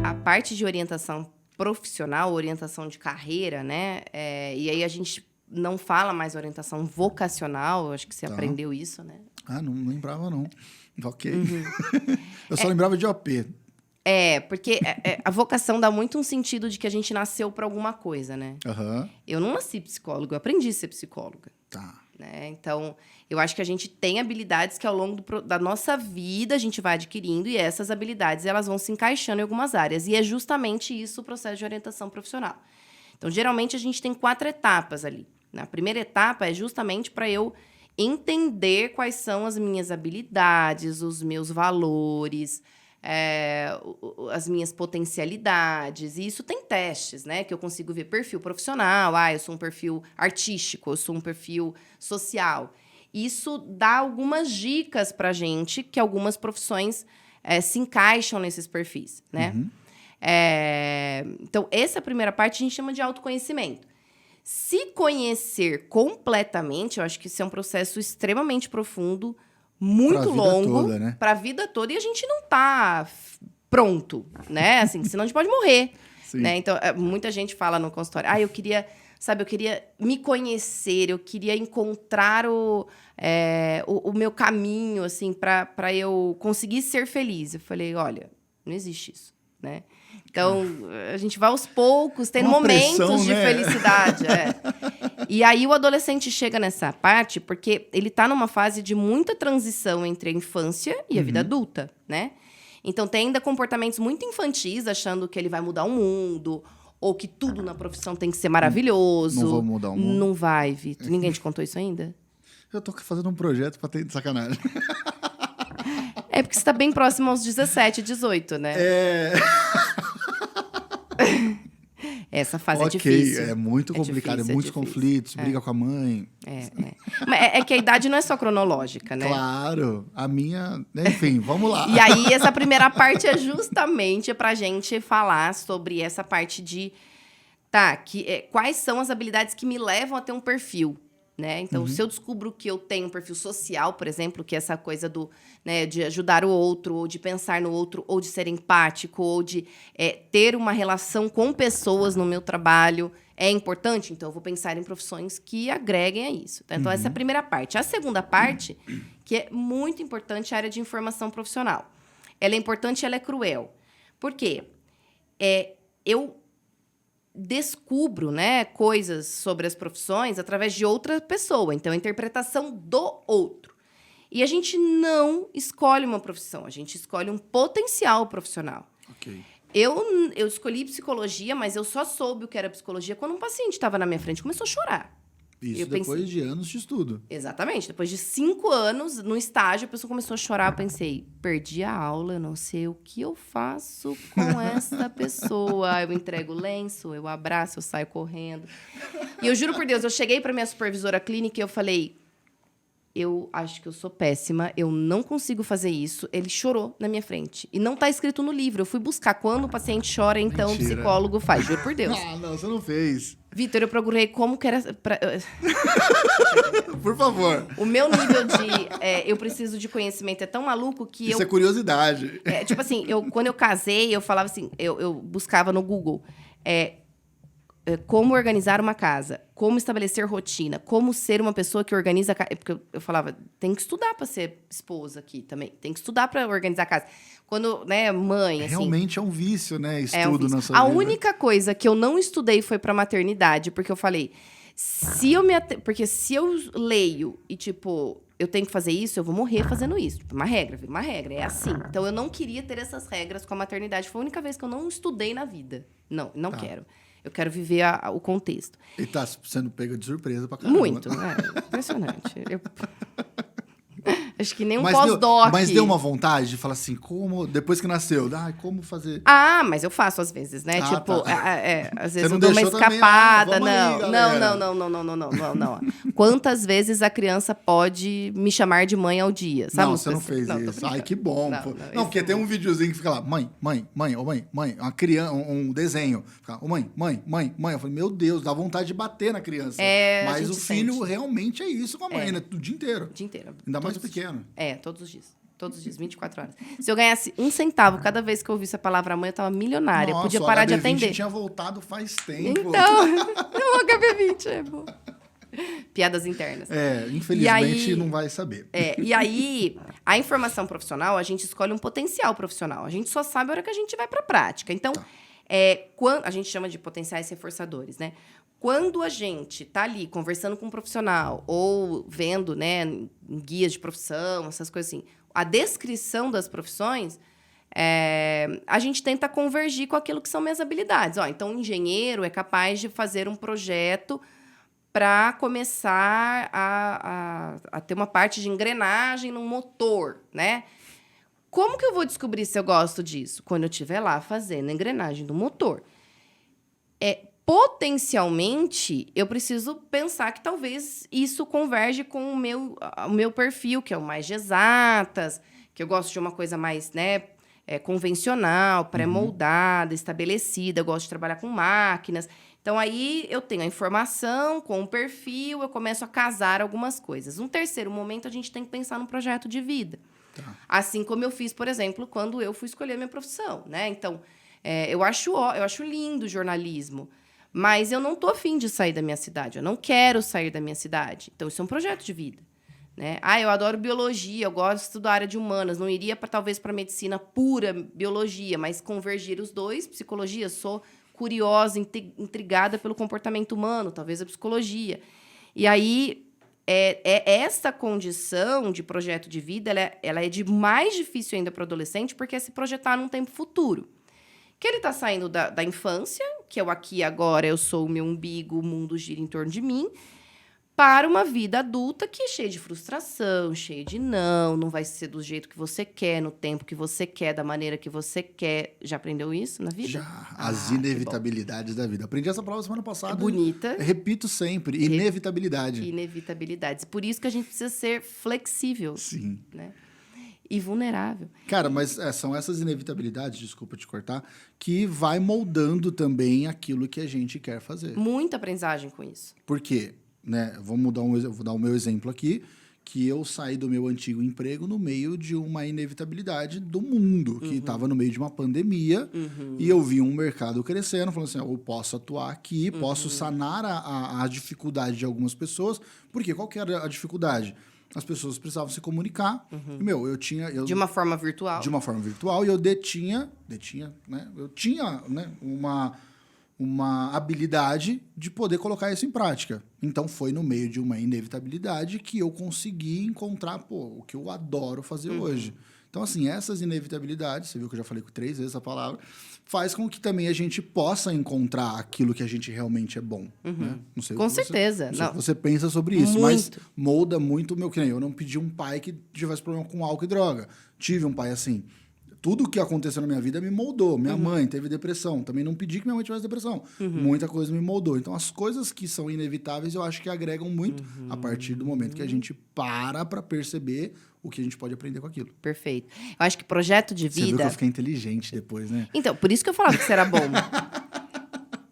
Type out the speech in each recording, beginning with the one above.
A parte de orientação profissional, orientação de carreira, né? E aí a gente não fala mais orientação vocacional, eu acho que você aprendeu isso, né? Não lembrava, não. Ok. Eu só lembrava de OP. Porque a vocação dá muito um sentido de que a gente nasceu para alguma coisa, né? Eu não nasci psicóloga, eu aprendi a ser psicóloga. Né? Então, eu acho que a gente tem habilidades que ao longo da nossa vida a gente vai adquirindo e essas habilidades elas vão se encaixando em algumas áreas. E é justamente isso o processo de orientação profissional. Então, geralmente, a gente tem 4 etapas ali. A primeira etapa é justamente para eu entender quais são as minhas habilidades, os meus valores, as minhas potencialidades. E isso tem testes, né? Que eu consigo ver perfil profissional. Eu sou um perfil artístico, eu sou um perfil social. Isso dá algumas dicas para a gente que algumas profissões se encaixam nesses perfis, né? Então, essa primeira parte a gente chama de autoconhecimento. Se conhecer completamente, eu acho que isso é um processo extremamente profundo, muito longo, para a vida toda, e a gente não tá pronto, né? Assim, senão a gente pode morrer. Né? Então, muita gente fala no consultório, eu queria me conhecer, eu queria encontrar o meu caminho, assim, para eu conseguir ser feliz. Eu falei, olha, não existe isso, né? Então, a gente vai aos poucos, tendo momentos de felicidade. E aí, o adolescente chega nessa parte porque ele está numa fase de muita transição entre a infância e a vida adulta, né? Então, tem ainda comportamentos muito infantis, achando que ele vai mudar o mundo, ou que tudo na profissão tem que ser maravilhoso. Não vou mudar o mundo. Não vai, Vitor. Ninguém te contou isso ainda? Eu tô fazendo um projeto pra ter de sacanagem. É porque você tá bem próximo aos 17, 18, né? Essa fase é difícil. É muito complicado, difícil, muitos conflitos, briga com a mãe. Mas é que a idade não é só cronológica, né? Claro, a minha... Enfim, vamos lá. E aí, essa primeira parte é justamente pra gente falar sobre essa parte de... quais são as habilidades que me levam a ter um perfil, né? Então, se eu descubro que eu tenho um perfil social, por exemplo, que é essa coisa de ajudar o outro, ou de pensar no outro, ou de ser empático, ou de ter uma relação com pessoas no meu trabalho, é importante? Então, eu vou pensar em profissões que agreguem a isso. Tá? Então, essa é a primeira parte. A segunda parte, que é muito importante, é a área de informação profissional. Ela é importante e ela é cruel. Por quê? Eu descubro, né, coisas sobre as profissões através de outra pessoa. Então, a interpretação do outro. E a gente não escolhe uma profissão, a gente escolhe um potencial profissional. Eu escolhi psicologia, mas eu só soube o que era psicologia quando um paciente estava na minha frente e começou a chorar. Isso depois de anos de estudo. Exatamente. Depois de 5 anos, no estágio, a pessoa começou a chorar. Eu pensei, perdi a aula, eu não sei o que eu faço com essa pessoa. Eu entrego o lenço, eu abraço, eu saio correndo. E eu juro por Deus, eu cheguei para minha supervisora clínica e eu falei, eu acho que eu sou péssima, eu não consigo fazer isso. Ele chorou na minha frente. E não está escrito no livro. Eu fui buscar quando o paciente chora, então o psicólogo faz. Juro por Deus. Não, você não fez. Vitor, eu procurei como que era... Por favor. O meu nível de... eu preciso de conhecimento é tão maluco que Isso é curiosidade. Tipo assim, quando eu casei, eu falava assim... Eu buscava no Google... como organizar uma casa, como estabelecer rotina, como ser uma pessoa que organiza a casa. Porque eu falava, tem que estudar para ser esposa aqui também. Tem que estudar para organizar a casa. Quando, né, mãe, assim... Realmente é um vício, né? Estudo na sua vida. A única coisa que eu não estudei foi para maternidade, porque eu falei, porque se eu leio e, tipo, eu tenho que fazer isso, eu vou morrer fazendo isso. Uma regra, é assim. Então, eu não queria ter essas regras com a maternidade. Foi a única vez que eu não estudei na vida. Não quero. Eu quero viver o contexto. E tá sendo pega de surpresa pra caramba. Muito, impressionante. Acho que nem um Mas pós-doc. Mas deu uma vontade de falar assim, como... Depois que nasceu, como fazer... Ah, mas eu faço às vezes, né? Ah, tipo, tá. Às Você vezes não eu dou uma deixou também, escapada. vamos aí, galera. Não. Quantas vezes a criança pode me chamar de mãe ao dia? Sabe? Não, você não fez isso. Ai, que bom. Não, porque tem um videozinho que fica lá, mãe, uma criança, um desenho. Fica, mãe. Eu falei, meu Deus, dá vontade de bater na criança. Mas o filho realmente é isso com a mãe, né? O dia inteiro. O dia inteiro. Ainda mais o pequeno. Todos os dias. Todos os dias, 24 horas. Se eu ganhasse 1 centavo cada vez que eu ouvisse a palavra mãe, eu tava milionária. Nossa, podia parar de atender. tinha voltado faz tempo. Então, eu HB20, é bom. Piadas internas. Infelizmente não vai saber. E aí, a informação profissional, a gente escolhe um potencial profissional. A gente só sabe a hora que a gente vai pra prática. Então, quando a gente chama de potenciais reforçadores, né? Quando a gente tá ali conversando com um profissional ou vendo, né, em guias de profissão, essas coisas assim, a descrição das profissões, a gente tenta convergir com aquilo que são minhas habilidades. Então, o engenheiro é capaz de fazer um projeto para começar a ter uma parte de engrenagem no motor, né? Como que eu vou descobrir se eu gosto disso? Quando eu estiver lá fazendo a engrenagem do motor. Potencialmente, eu preciso pensar que talvez isso converge com o meu perfil, que é o mais de exatas, que eu gosto de uma coisa mais, né, convencional, pré-moldada, estabelecida, eu gosto de trabalhar com máquinas. Então, aí eu tenho a informação com o perfil, eu começo a casar algumas coisas. Um terceiro momento, a gente tem que pensar num projeto de vida. Tá. Assim como eu fiz, por exemplo, quando eu fui escolher a minha profissão, né? Então, eu acho lindo o jornalismo, mas eu não estou afim de sair da minha cidade, eu não quero sair da minha cidade. Então, isso é um projeto de vida. Né? Eu adoro biologia, eu gosto da área de humanas, não iria talvez para medicina pura biologia, mas convergir os dois, psicologia, sou curiosa, intrigada pelo comportamento humano, talvez a psicologia. E aí, essa condição de projeto de vida, ela é de mais difícil ainda para o adolescente, porque é se projetar num tempo futuro. Que ele está saindo da infância, que é o aqui e agora, eu sou o meu umbigo, o mundo gira em torno de mim, para uma vida adulta que é cheia de frustração, cheia de não vai ser do jeito que você quer, no tempo que você quer, da maneira que você quer. Já aprendeu isso na vida? Já. As inevitabilidades da vida. Aprendi essa palavra semana passada. É bonita. Repito sempre. Inevitabilidade. Inevitabilidades. Por isso que a gente precisa ser flexível. Sim. Né? E vulnerável. Cara, mas são essas inevitabilidades, desculpa te cortar, que vai moldando também aquilo que a gente quer fazer. Muita aprendizagem com isso. Por quê? Né? Vou dar o meu exemplo aqui, que eu saí do meu antigo emprego no meio de uma inevitabilidade do mundo, que estava no meio de uma pandemia, e eu vi um mercado crescendo, falando assim, eu posso atuar aqui, posso sanar a dificuldade de algumas pessoas. Por quê? Qual que era a dificuldade? As pessoas precisavam se comunicar. Eu tinha... de uma forma virtual. De uma forma virtual, e eu né? Eu tinha, né, uma habilidade de poder colocar isso em prática. Então, foi no meio de uma inevitabilidade que eu consegui encontrar o que eu adoro fazer hoje. Então, assim, essas inevitabilidades, você viu que eu já falei 3 vezes a palavra, faz com que também a gente possa encontrar aquilo que a gente realmente é bom. Né? Não sei com certeza. Não sei o que você pensa sobre isso, muito. Mas molda muito o meu... Que nem eu não pedi um pai que tivesse problema com álcool e droga. Tive um pai assim. Tudo o que aconteceu na minha vida me moldou. Minha mãe teve depressão. Também não pedi que minha mãe tivesse depressão. Muita coisa me moldou. Então, as coisas que são inevitáveis, eu acho que agregam muito a partir do momento que a gente para perceber o que a gente pode aprender com aquilo. Perfeito. Eu acho que projeto de vida... Você viu que eu fiquei inteligente depois, né? Então, por isso que eu falava que você era bom.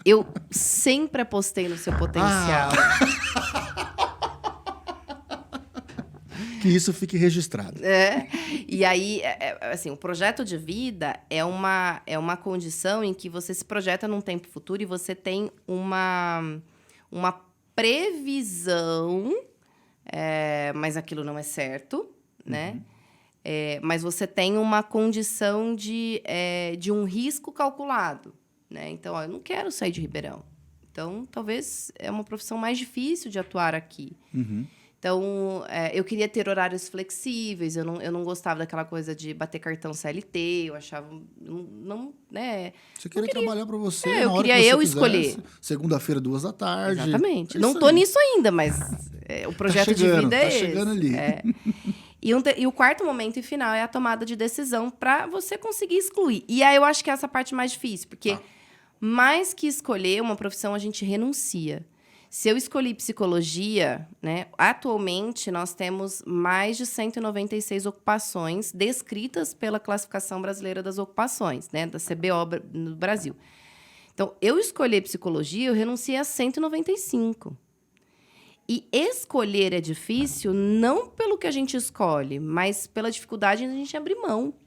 Eu sempre apostei no seu potencial. Que isso fique registrado. E aí, assim, o projeto de vida é uma condição em que você se projeta num tempo futuro e você tem uma previsão, mas aquilo não é certo, né? Mas você tem uma condição de um risco calculado, né? Então, eu não quero sair de Ribeirão. Então, talvez é uma profissão mais difícil de atuar aqui. Então, eu queria ter horários flexíveis, eu não gostava daquela coisa de bater cartão CLT, eu achava... né? Você queria trabalhar para você, eu na hora queria que você eu quisesse, escolher. Segunda-feira, 14h. Exatamente. Não tô nisso ainda, mas o projeto de vida é esse. Chegando ali. E o quarto momento e final é a tomada de decisão para você conseguir excluir. E aí eu acho que é essa parte mais difícil, porque mais que escolher uma profissão, a gente renuncia. Se eu escolhi psicologia, né, atualmente nós temos mais de 196 ocupações descritas pela Classificação Brasileira das Ocupações, né, da CBO no Brasil. Então, eu escolhi psicologia, eu renunciei a 195. E escolher é difícil não pelo que a gente escolhe, mas pela dificuldade de a gente abrir mão.